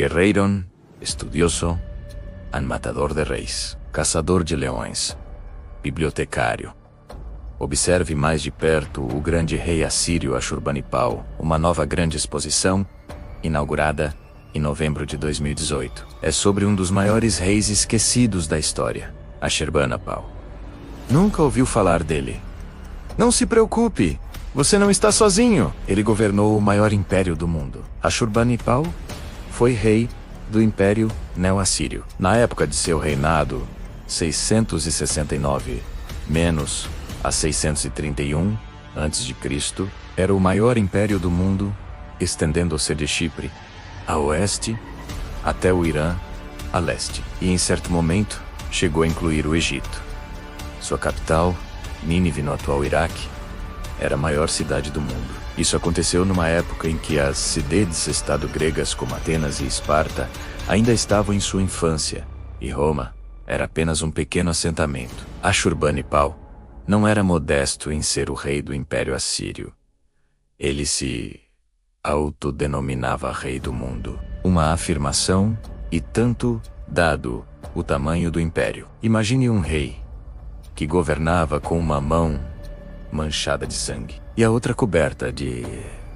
guerreiro, estudioso, matador de reis, caçador de leões, bibliotecário. Observe mais de perto o grande rei assírio Ashurbanipal, uma nova grande exposição, inaugurada em novembro de 2018. É sobre um dos maiores reis esquecidos da história, Ashurbanipal. Nunca ouviu falar dele? Não se preocupe, você não está sozinho. Ele governou o maior império do mundo. Ashurbanipal foi rei do Império Neo-Assírio. Na época de seu reinado, 669 menos a 631 a.C., era o maior império do mundo, estendendo-se de Chipre, a oeste, até o Irã, a leste, e em certo momento chegou a incluir o Egito. Sua capital, Nínive, no atual Iraque, era a maior cidade do mundo. Isso aconteceu numa época em que as cidades-estado gregas como Atenas e Esparta ainda estavam em sua infância, e Roma era apenas um pequeno assentamento. Ashurbanipal não era modesto em ser o rei do Império Assírio. Ele se autodenominava rei do mundo. Uma afirmação, e tanto, dado o tamanho do império. Imagine um rei que governava com uma mão manchada de sangue e a outra coberta de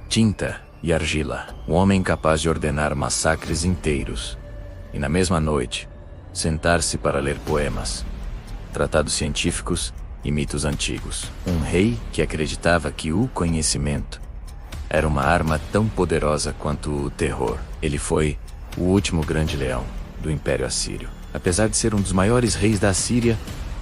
tinta e argila. Um homem capaz de ordenar massacres inteiros e na mesma noite sentar-se para ler poemas, tratados científicos e mitos antigos. Um rei que acreditava que o conhecimento era uma arma tão poderosa quanto o terror. Ele foi o último grande leão do Império Assírio. Apesar de ser um dos maiores reis da Assíria,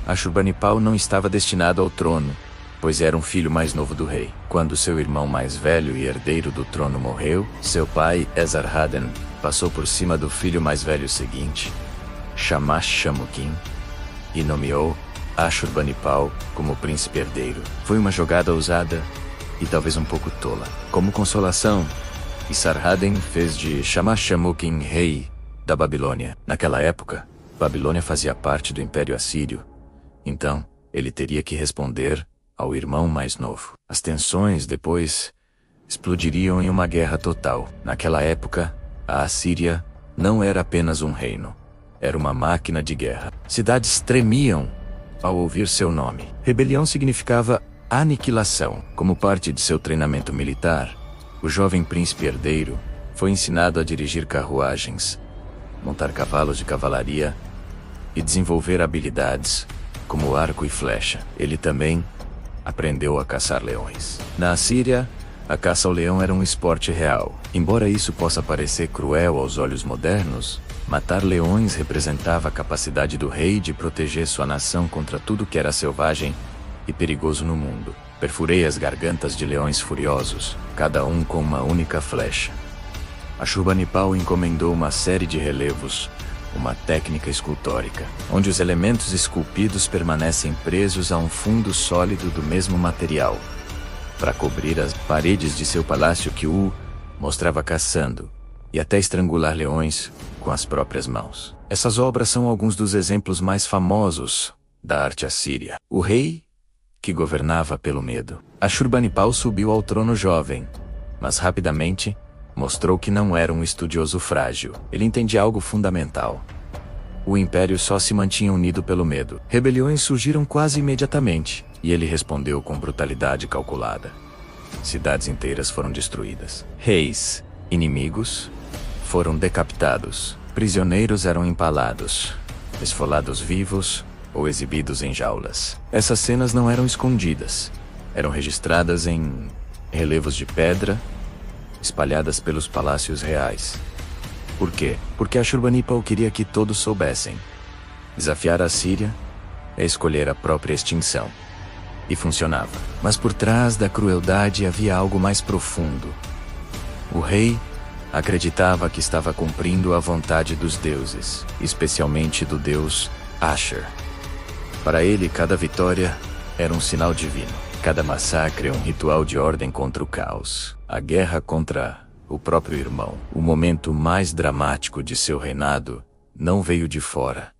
Ashurbanipal não estava destinado ao trono, pois era um filho mais novo do rei. Quando seu irmão mais velho e herdeiro do trono morreu, seu pai, Esarhaddon, passou por cima do filho mais velho seguinte, Shamash-Shummukin, e nomeou Ashurbanipal como príncipe herdeiro. Foi uma jogada ousada e talvez um pouco tola. Como consolação, Esarhaddon fez de Shamash-Shummukin rei da Babilônia. Naquela época, Babilônia fazia parte do Império Assírio, então ele teria que responder ao irmão mais novo. As tensões depois explodiriam em uma guerra total. Naquela época, a Assíria não era apenas um reino, era uma máquina de guerra. Cidades tremiam ao ouvir seu nome. Rebelião significava aniquilação. Como parte de seu treinamento militar, o jovem príncipe herdeiro foi ensinado a dirigir carruagens, montar cavalos de cavalaria e desenvolver habilidades como arco e flecha. Ele também aprendeu a caçar leões. Na Assíria, a caça ao leão era um esporte real. Embora isso possa parecer cruel aos olhos modernos, matar leões representava a capacidade do rei de proteger sua nação contra tudo que era selvagem e perigoso no mundo. Perfurei as gargantas de leões furiosos, cada um com uma única flecha. Ashurbanipal encomendou uma série de relevos, uma técnica escultórica, onde os elementos esculpidos permanecem presos a um fundo sólido do mesmo material, para cobrir as paredes de seu palácio que o mostrava caçando e até estrangular leões com as próprias mãos. Essas obras são alguns dos exemplos mais famosos da arte assíria. O rei que governava pelo medo. Ashurbanipal subiu ao trono jovem, mas rapidamente mostrou que não era um estudioso frágil. Ele entendia algo fundamental. O império só se mantinha unido pelo medo. Rebeliões surgiram quase imediatamente, e ele respondeu com brutalidade calculada. Cidades inteiras foram destruídas. Reis, inimigos, foram decapitados. Prisioneiros eram empalados, esfolados vivos ou exibidos em jaulas. Essas cenas não eram escondidas. Eram registradas em relevos de pedra, espalhadas pelos palácios reais. Por quê? Porque Ashurbanipal queria que todos soubessem. Desafiar a Síria é escolher a própria extinção. E funcionava. Mas por trás da crueldade havia algo mais profundo. O rei acreditava que estava cumprindo a vontade dos deuses, especialmente do deus Ashur. Para ele, cada vitória era um sinal divino. Cada massacre é um ritual de ordem contra o caos. A guerra contra o próprio irmão. O momento mais dramático de seu reinado não veio de fora,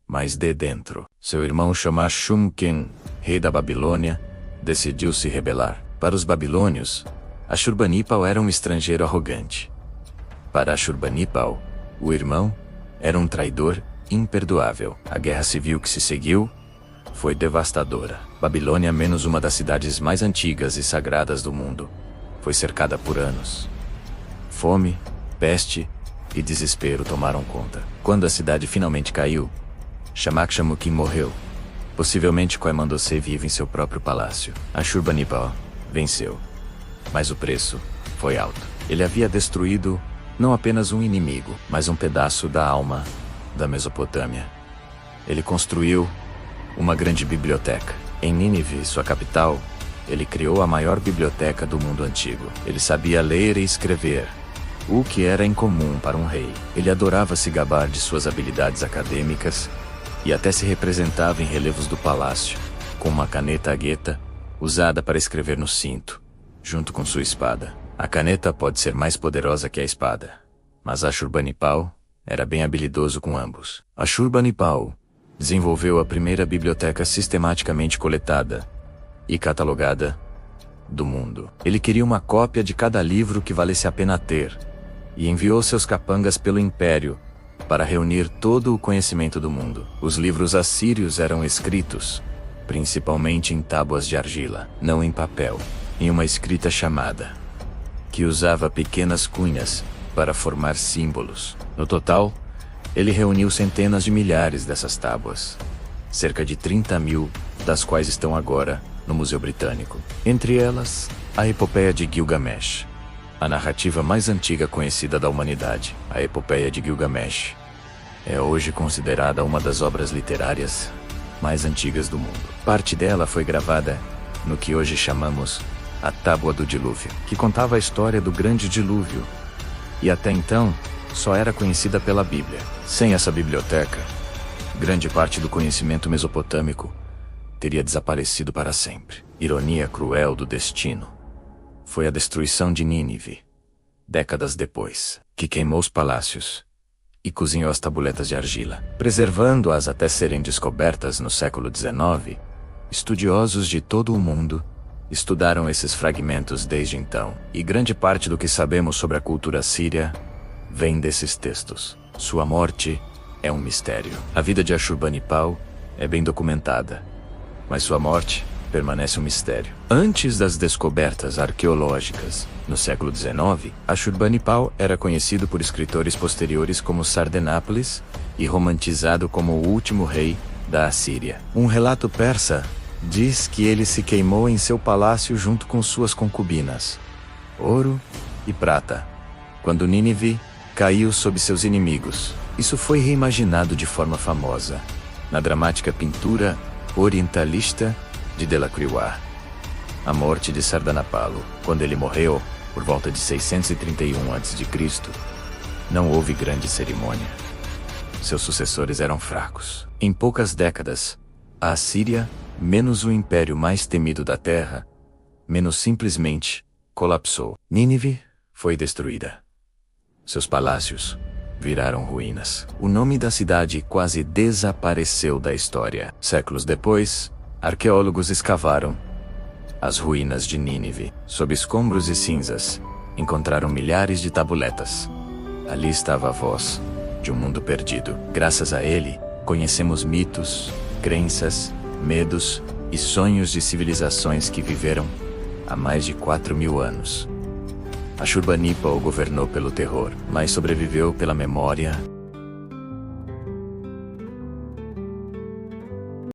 mas de dentro. Seu irmão Shamash-Shummukin, rei da Babilônia, decidiu se rebelar. Para os babilônios, Ashurbanipal era um estrangeiro arrogante. Para Ashurbanipal, O irmão era um traidor imperdoável. A guerra civil que se seguiu foi devastadora. Babilônia, menos uma das cidades mais antigas e sagradas do mundo, foi cercada por anos. Fome, peste e desespero tomaram conta. Quando a cidade finalmente caiu, Shamash-Shumukin morreu. Possivelmente Qoymandosseh vive em seu próprio palácio. Ashurbanipal venceu. Mas o preço foi alto. Ele havia destruído não apenas um inimigo, mas um pedaço da alma da Mesopotâmia. Ele construiu uma grande biblioteca. Em Nínive, sua capital, ele criou a maior biblioteca do mundo antigo. Ele sabia ler e escrever, o que era incomum para um rei. Ele adorava se gabar de suas habilidades acadêmicas e até se representava em relevos do palácio, com uma caneta agueta usada para escrever no cinto, junto com sua espada. A caneta pode ser mais poderosa que a espada, mas Ashurbanipal era bem habilidoso com ambos. Ashurbanipal desenvolveu a primeira biblioteca sistematicamente coletada e catalogada do mundo. Ele queria uma cópia de cada livro que valesse a pena ter, e enviou seus capangas pelo império para reunir todo o conhecimento do mundo. Os livros assírios eram escritos principalmente em tábuas de argila, não em papel, em uma escrita chamada, que usava pequenas cunhas para formar símbolos. No total, ele reuniu centenas de milhares dessas tábuas, cerca de 30.000 das quais estão agora no Museu Britânico. Entre elas, a Epopeia de Gilgamesh, a narrativa mais antiga conhecida da humanidade. A Epopeia de Gilgamesh é hoje considerada uma das obras literárias mais antigas do mundo. Parte dela foi gravada no que hoje chamamos a Tábua do Dilúvio, que contava a história do grande dilúvio, e até então só era conhecida pela Bíblia. Sem essa biblioteca, grande parte do conhecimento mesopotâmico teria desaparecido para sempre. Ironia cruel do destino foi a destruição de Nínive, décadas depois, que queimou os palácios e cozinhou as tabuletas de argila, preservando-as até serem descobertas no século XIX. Estudiosos de todo o mundo estudaram esses fragmentos desde então, e grande parte do que sabemos sobre a cultura síria vem desses textos. Sua morte é um mistério. A vida de Ashurbanipal é bem documentada, mas sua morte permanece um mistério. Antes das descobertas arqueológicas, no século XIX, Ashurbanipal era conhecido por escritores posteriores como Sardanápolis e romantizado como o último rei da Assíria. Um relato persa diz que ele se queimou em seu palácio junto com suas concubinas, ouro e prata, quando Nínive caiu sob seus inimigos. Isso foi reimaginado de forma famosa na dramática pintura orientalista de Delacroix, A Morte de Sardanapalo. Quando ele morreu, por volta de 631 a.C., não houve grande cerimônia. Seus sucessores eram fracos. Em poucas décadas, a Assíria, menos o império mais temido da terra, menos simplesmente colapsou. Nínive foi destruída. Seus palácios viraram ruínas. O nome da cidade quase desapareceu da história. Séculos depois, arqueólogos escavaram as ruínas de Nínive. Sob escombros e cinzas, encontraram milhares de tabuletas. Ali estava a voz de um mundo perdido. Graças a ele, conhecemos mitos, crenças, medos e sonhos de civilizações que viveram há mais de 4.000 anos. Ashurbanipal governou pelo terror, mas sobreviveu pela memória